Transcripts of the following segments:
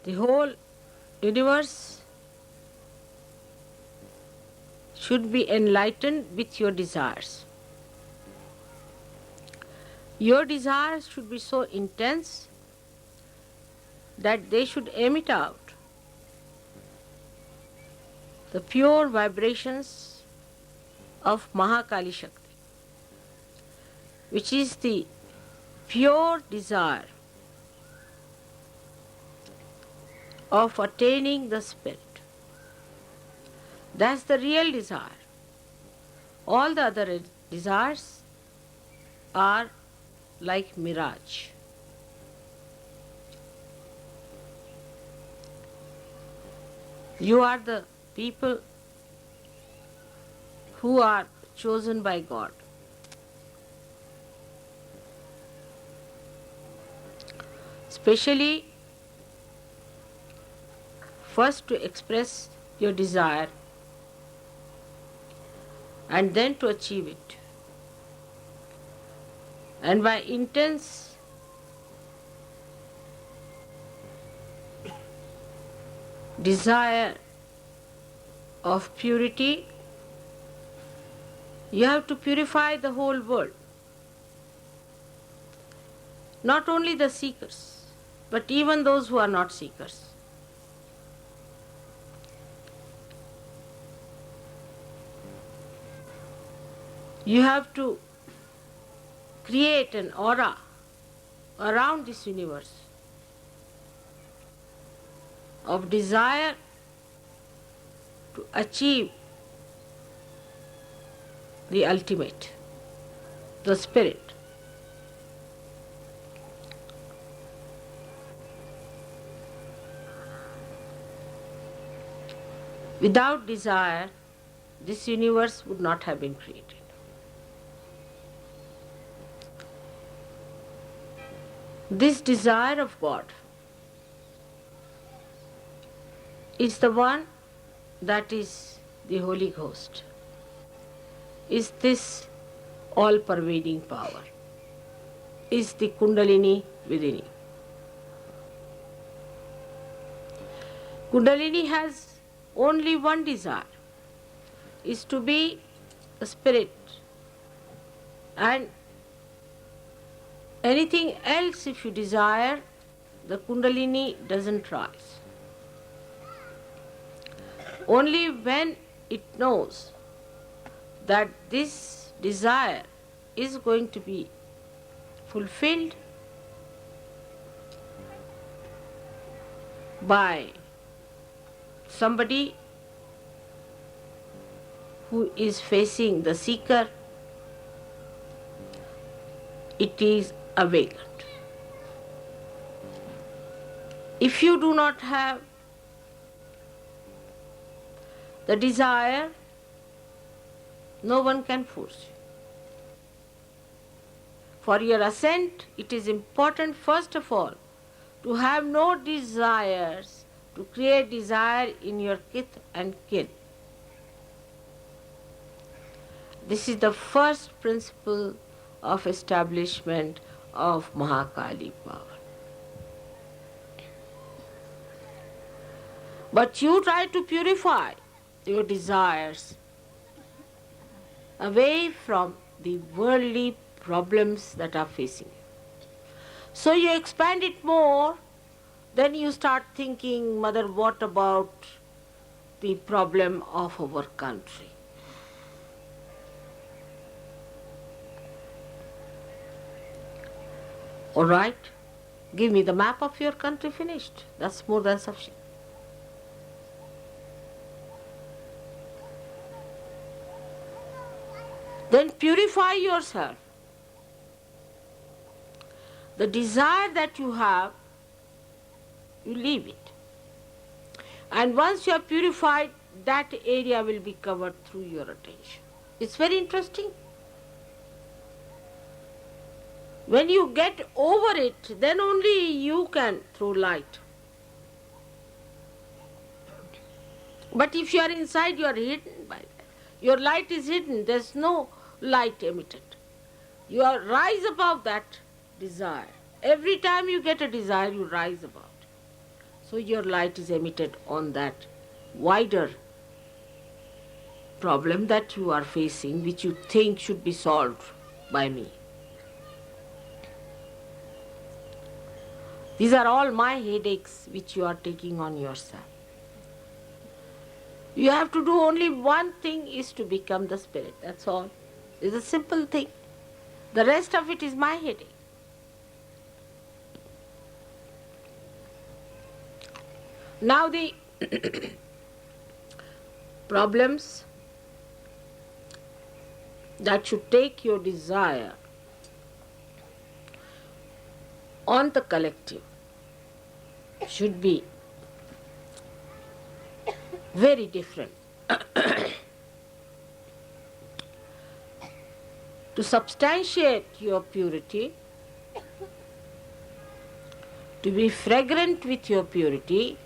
The whole universe should be enlightened with your desires. Your desires should be so intense that they should emit out the pure vibrations of Mahakali Shakti, which is the pure desire of attaining the spirit. That's the real desire. All the other desires are like mirage. You are the people who are chosen by God. Especially first to express your desire and then to achieve it. And by intense desire of purity, you have to purify the whole world. Not only the seekers, but even those who are not seekers. You have to create an aura around this universe of desire to achieve the ultimate, the spirit. Without desire, this universe would not have been created. This desire of God is the one that is the Holy Ghost, is this all-pervading power, is the Kundalini within you. Kundalini has only one desire, is to be a spirit, and anything else if you desire, the Kundalini doesn't rise. Only when it knows that this desire is going to be fulfilled by somebody who is facing the seeker, it is awakened. If you do not have the desire, no one can force you. For your ascent, it is important first of all to have no desires, to create desire in your kith and kin. This is the first principle of establishment of Mahakali power. But you try to purify your desires away from the worldly problems that are facing you. So you expand it more, then you start thinking, Mother, what about the problem of our country? All right, give me the map of your country, finished. That's more than sufficient. Then purify yourself. The desire that you have, you leave it. And once you are purified, that area will be covered through your attention. It's very interesting. When you get over it, then only you can throw light. But if you are inside, you are hidden by that. Your light is hidden, there's no light emitted. You are rise above that desire. Every time you get a desire, you rise above it. So your light is emitted on that wider problem that you are facing, which you think should be solved by me. These are all my headaches which you are taking on yourself. You have to do only one thing, is to become the spirit. That's all. It's a simple thing. The rest of it is my headache. Now the problems that should take your desire on the collective should be very different. To substantiate your purity, to be fragrant with your purity,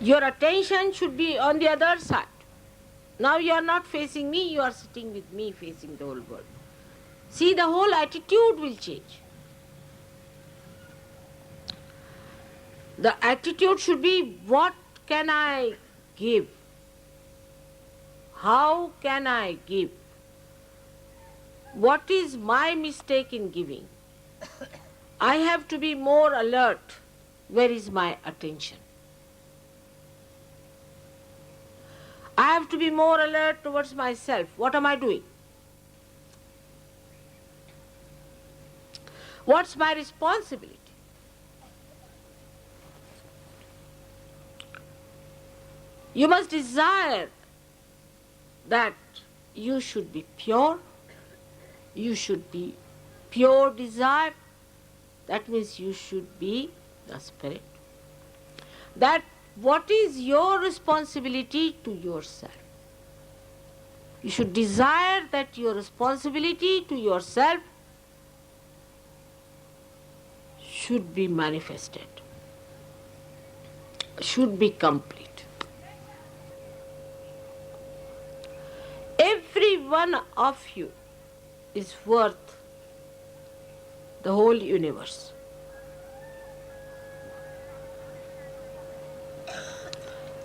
your attention should be on the other side. Now you are not facing me, you are sitting with me facing the whole world. See, the whole attitude will change. The attitude should be, what can I give? How can I give? What is my mistake in giving? I have to be more alert. Where is my attention? I have to be more alert towards myself. What am I doing? What's my responsibility? You must desire that you should be pure. You should be pure desire. That means you should be the spirit. That what is your responsibility to yourself? You should desire that your responsibility to yourself should be manifested, should be complete. Every one of you is worth the whole universe.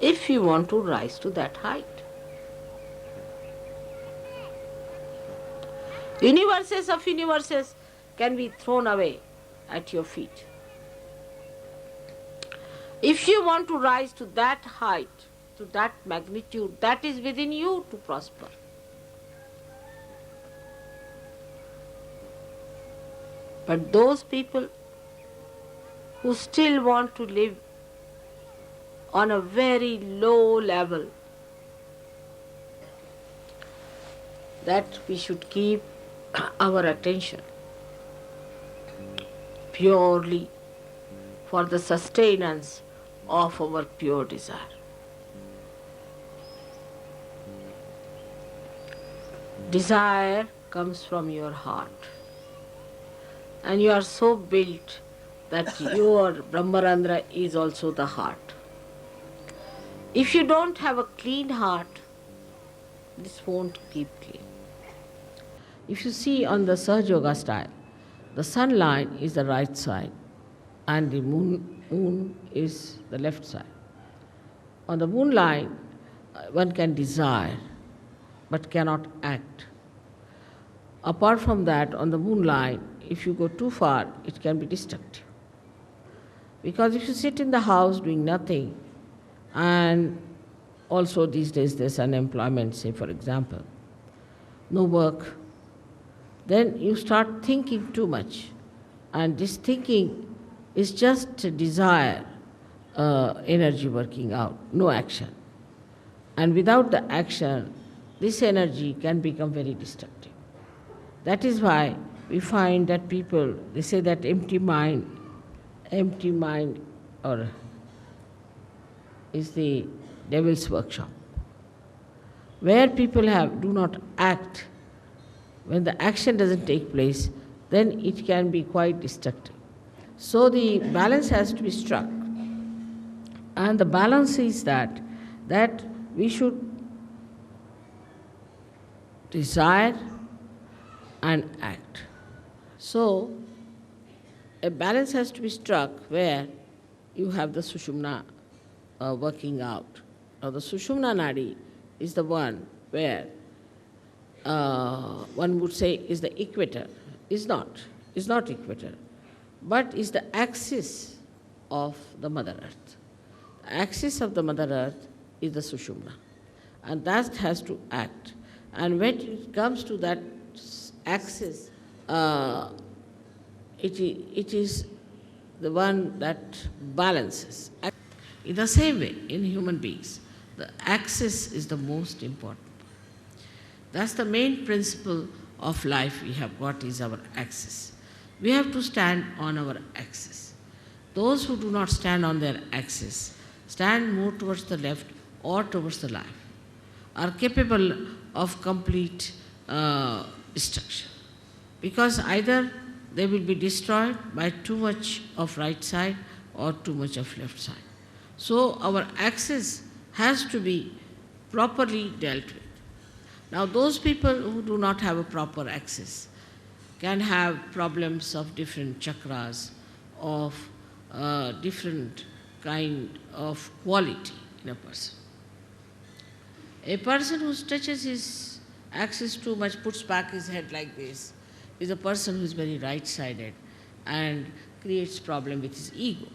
If you want to rise to that height. Universes of universes can be thrown away at your feet. If you want to rise to that height, to that magnitude, that is within you to prosper. But those people who still want to live on a very low level, that we should keep our attention purely for the sustenance of our pure desire. Desire comes from your heart. And you are so built that your Brahmarandra is also the heart. If you don't have a clean heart, this won't keep clean. If you see on the Sahaja Yoga style, the sun line is the right side and the moon is the left side. On the moon line, one can desire but cannot act. Apart from that, on the moon line, if you go too far, it can be destructive. Because if you sit in the house doing nothing, and also these days there's unemployment, say for example, no work, then you start thinking too much. And this thinking is just a desire, energy working out, no action. And without the action, this energy can become very destructive. That is why we find that people, they say that empty mind or is the devil's workshop. Where people do not act, when the action doesn't take place, then it can be quite destructive. So the balance has to be struck. And the balance is that we should desire and act. So, a balance has to be struck where you have the Sushumna working out. Now the Sushumna Nadi is the one where one would say is the equator. Is not equator, but is the axis of the Mother Earth. The axis of the Mother Earth is the Sushumna, and that has to act. And when it comes to that axis, it is the one that balances. In the same way, in human beings, the axis is the most important. That's the main principle of life we have got, is our axis. We have to stand on our axis. Those who do not stand on their axis, stand more towards the left or towards the right, are capable of complete destruction. Because either they will be destroyed by too much of right side or too much of left side. So our axis has to be properly dealt with. Now those people who do not have a proper axis can have problems of different chakras, of different kind of quality in a person. A person who stretches his axis too much, puts back his head like this, is a person who is very right-sided and creates problem with his ego.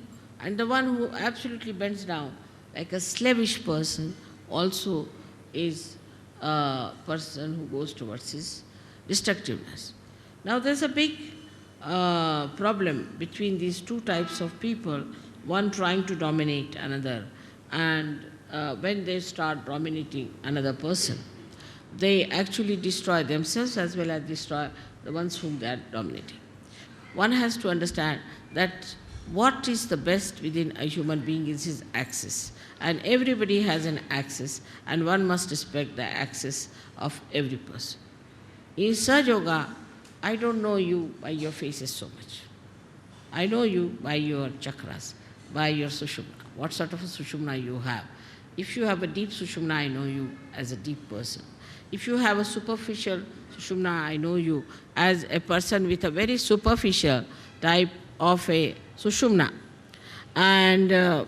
And the one who absolutely bends down, like a slavish person, also is a person who goes towards his destructiveness. Now there's a big problem between these two types of people, one trying to dominate another, and when they start dominating another person, they actually destroy themselves as well as destroy the ones whom they are dominating. One has to understand that what is the best within a human being is his axis. And everybody has an axis, and one must respect the axis of every person. In Sahaja Yoga, I don't know you by your faces so much. I know you by your chakras, by your Sushumna, what sort of a Sushumna you have. If you have a deep Sushumna, I know you as a deep person. If you have a superficial Sushumna, I know you as a person with a very superficial type of a Sushumna. And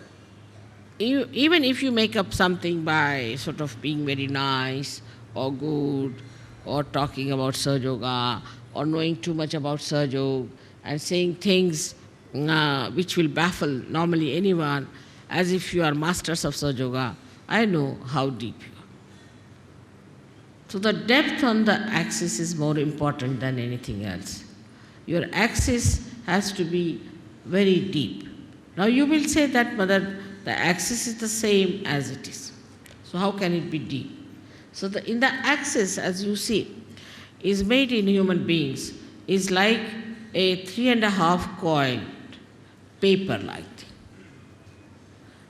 even if you make up something by sort of being very nice or good or talking about Sahaja Yoga or knowing too much about Sahaja Yoga and saying things which will baffle normally anyone as if you are masters of Sahaja Yoga, I know how deep you are. So the depth on the axis is more important than anything else. Your axis has to be very deep. Now you will say that, Mother, the axis is the same as it is. So how can it be deep? So in the axis, as you see, is made in human beings, is like a 3.5 coiled paper-like thing.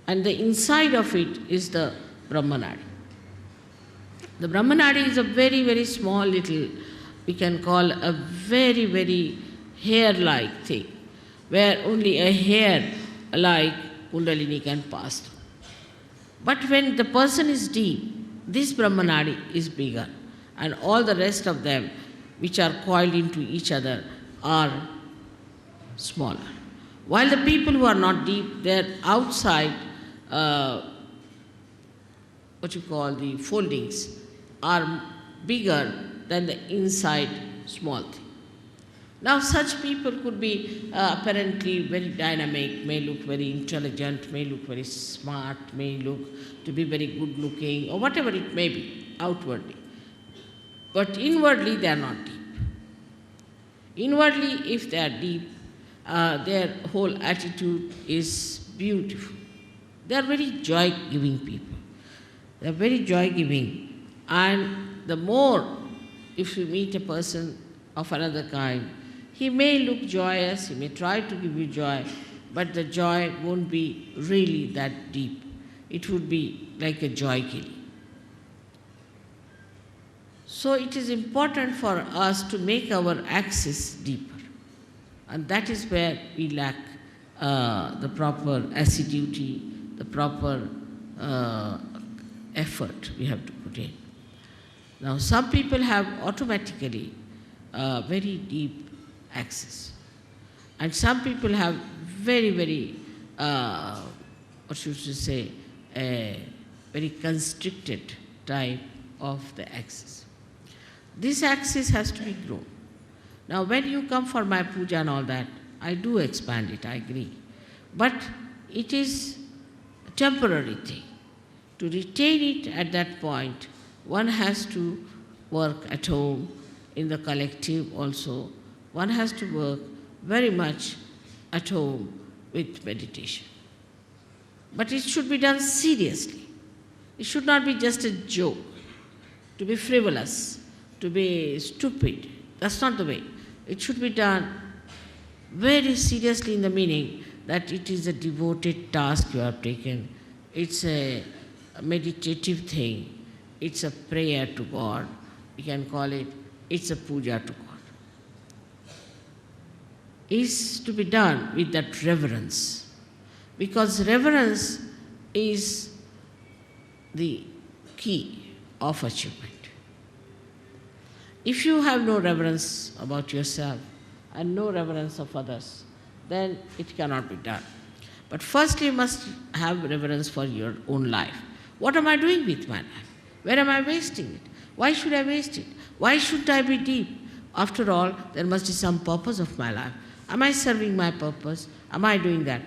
And the inside of it is the Brahmanadi. The Brahmanadi is a very, very small little, we can call a very, very hair-like thing, where only a hair like Kundalini can pass through. But when the person is deep, this Brahmanadi is bigger, and all the rest of them, which are coiled into each other, are smaller. While the people who are not deep, their outside, what you call the foldings, are bigger than the inside small thing. Now such people could be apparently very dynamic, may look very intelligent, may look very smart, may look to be very good looking, or whatever it may be outwardly. But inwardly they are not deep. Inwardly, if they are deep, their whole attitude is beautiful. They are very joy-giving people. They are very joy-giving. And the more, if you meet a person of another kind, he may look joyous, he may try to give you joy, but the joy won't be really that deep. It would be like a joy killing. So it is important for us to make our axis deeper. And that is where we lack the proper assiduity, the proper effort we have to put in. Now some people have automatically very deep axis. And some people have very, very, what should you say, a very constricted type of the axis. This axis has to be grown. Now when you come for my puja and all that, I do expand it, I agree. But it is a temporary thing. To retain it at that point, one has to work at home, in the collective also. One has to work very much at home with meditation. But it should be done seriously. It should not be just a joke, to be frivolous, to be stupid. That's not the way. It should be done very seriously, in the meaning that it is a devoted task you have taken. It's a meditative thing. It's a prayer to God. We can call it, it's a puja to God. It's to be done with that reverence. Because reverence is the key of achievement. If you have no reverence about yourself and no reverence of others, then it cannot be done. But first you must have reverence for your own life. What am I doing with my life? Where am I wasting it? Why should I waste it? Why should I be deep? After all, there must be some purpose of my life. Am I serving my purpose? Am I doing that?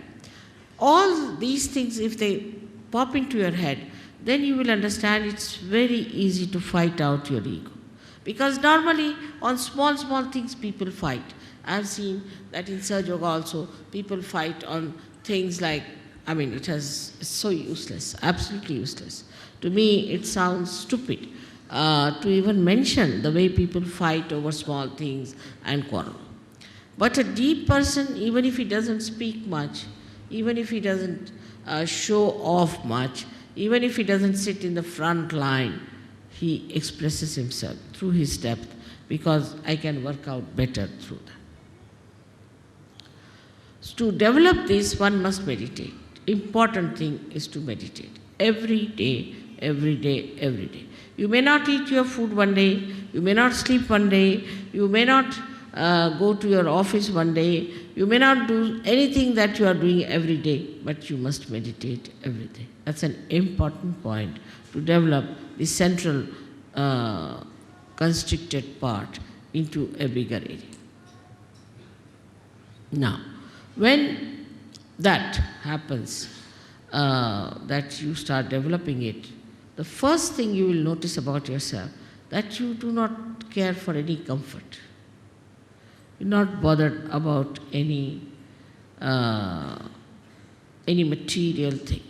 All these things, if they pop into your head, then you will understand it's very easy to fight out your ego. Because normally on small, small things people fight. I've seen that in Sahaja Yoga also, people fight on things like, it's so useless, absolutely useless. To me, it sounds stupid to even mention the way people fight over small things and quarrel. But a deep person, even if he doesn't speak much, even if he doesn't show off much, even if he doesn't sit in the front line, he expresses himself through his depth, because I can work out better through that. So to develop this, one must meditate. Important thing is to meditate. Every day, every day, every day. You may not eat your food one day, you may not sleep one day, you may not go to your office one day, you may not do anything that you are doing every day, but you must meditate every day. That's an important point to develop the central constricted part into a bigger area. Now, when that happens, that you start developing it, the first thing you will notice about yourself, that you do not care for any comfort. You're not bothered about any material thing.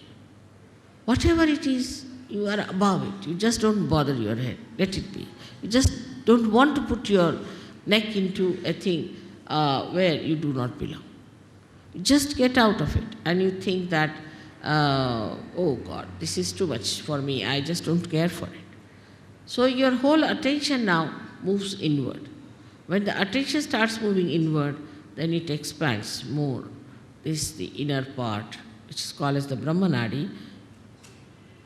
Whatever it is, you are above it. You just don't bother your head. Let it be. You just don't want to put your neck into a thing where you do not belong. You just get out of it and you think that, oh God, this is too much for me. I just don't care for it. So your whole attention now moves inward. When the attention starts moving inward, then it expands more. This is the inner part, which is called as the Brahmanadi,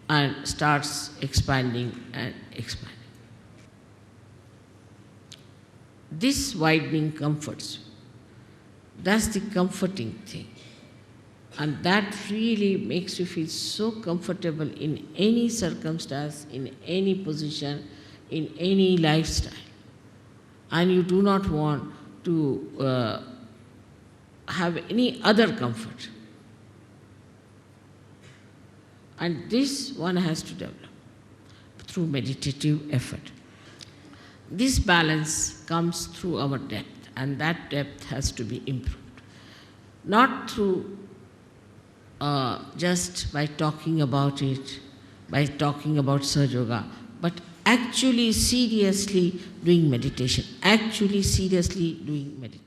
and starts expanding and expanding. This widening comforts you. That's the comforting thing. And that really makes you feel so comfortable in any circumstance, in any position, in any lifestyle. And you do not want to have any other comfort. And this one has to develop through meditative effort. This balance comes through our depth, and that depth has to be improved. Not through just by talking about it, by talking about Sahaja Yoga, but actually seriously doing meditation, actually seriously doing meditation.